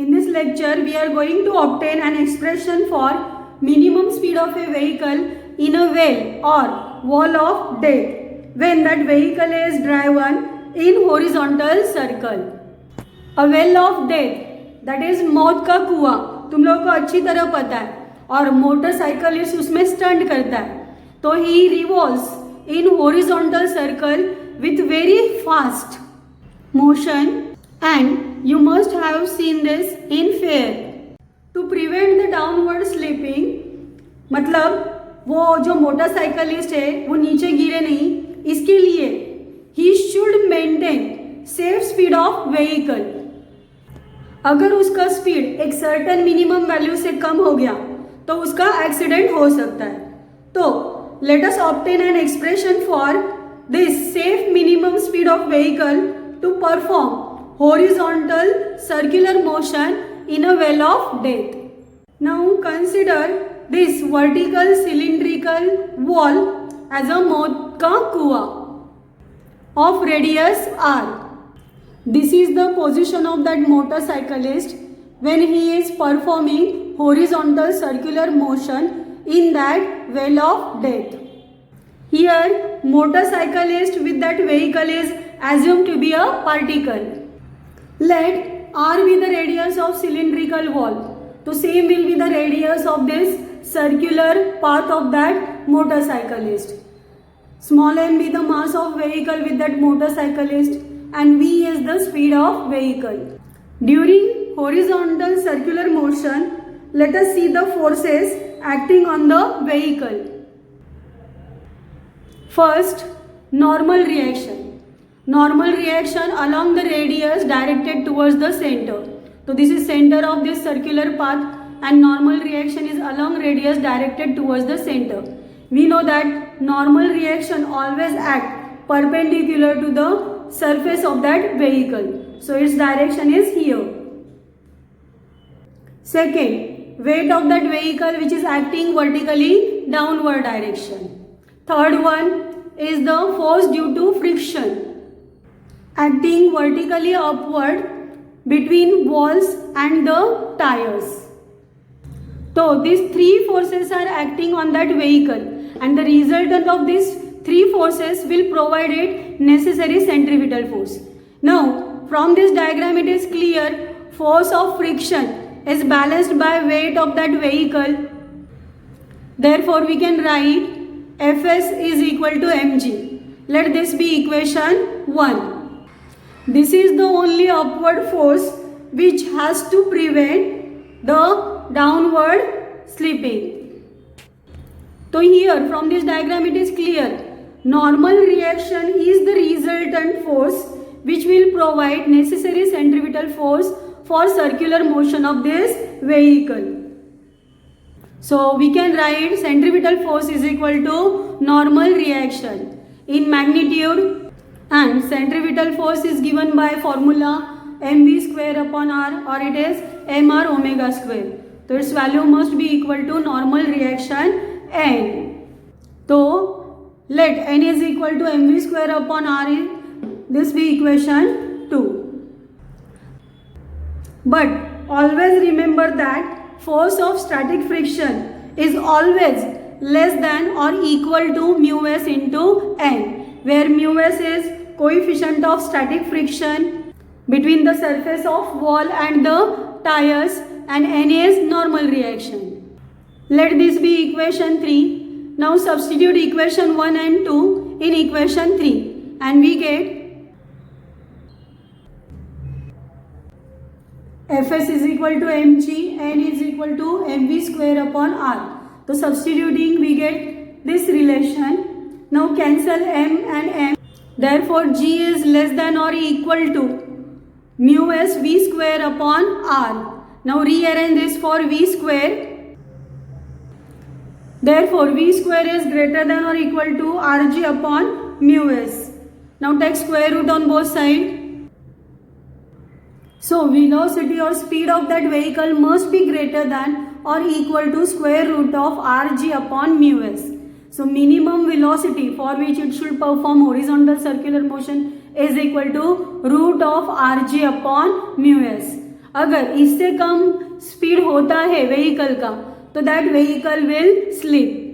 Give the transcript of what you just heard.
In this lecture, we are going to obtain an expression for minimum speed of a vehicle in a well or wall of death when that vehicle is driven in horizontal circle. A well of death, that is मौत का कुआं, तुम लोगों को अच्छी तरह पता है, और मोटरसाइकिलिस्ट उसमें स्टंट करता है. तो he revolves in horizontal circle with very fast motion, and you must have seen this in fair. To prevent the downward slipping, मतलब वो जो मोटरसाइकिलिस्ट है वो नीचे गिरे नहीं, इसके लिए he should maintain safe speed of vehicle. अगर उसका स्पीड एक सर्टेन मिनिमम वैल्यू से कम हो गया तो उसका एक्सीडेंट हो सकता है. तो let us obtain an expression for this safe minimum speed of vehicle to perform horizontal circular motion in a well of death. Now consider this vertical cylindrical wall as a मौत का कुआं of radius r. This is the position of that motorcyclist when he is performing horizontal circular motion in that well of death. Here motorcyclist with that vehicle is assumed to be a particle. Let r be the radius of cylindrical wall. So same will be the radius of this circular path of that motorcyclist. Small m be the mass of vehicle with that motorcyclist, and v is the speed of vehicle. During horizontal circular motion, let us see the forces acting on the vehicle. First, normal reaction. Normal reaction along the radius directed towards the center. So this is center of this circular path, and normal reaction is along radius directed towards the center. We know that normal reaction always act perpendicular to the surface of that vehicle. So its direction is here. Second, weight of that vehicle which is acting vertically downward direction. Third one is the force due to friction acting vertically upward between walls and the tires. So these three forces are acting on that vehicle, and the resultant of these three forces will provide it necessary centripetal force. Now from this diagram it is clear force of friction is balanced by weight of that vehicle. Therefore we can write Fs is equal to mg. Let this be equation 1. This is the only upward force which has to prevent the downward slipping. So here from this diagram it is clear normal reaction is the resultant force which will provide necessary centripetal force for circular motion of this vehicle. So we can write centripetal force is equal to normal reaction in magnitude, and centripetal force is given by formula mv square upon r, or it is mr omega square. So its value must be equal to normal reaction n. So let n is equal to mv square upon r, this be equation 2. But always remember that force of static friction is always less than or equal to mu s into n, where mu s is coefficient of static friction between the surface of wall and the tires, and n is normal reaction. Let this be equation 3. Now substitute equation 1 and 2 in equation 3, and we get Fs is equal to mg, n is equal to mv square upon r. So substituting we get this relation. Now cancel m and m. Therefore g is less than or equal to mu s v square upon r. Now rearrange this for v square. Therefore v square is greater than or equal to rg upon mu s. Now take square root on both sides. So velocity or speed of that vehicle must be greater than or equal to square root of rg upon mu s. So minimum velocity for which it should perform horizontal circular motion is equal to root of rg upon mu s. अगर इससे कम speed होता है vehicle का तो that vehicle will slip.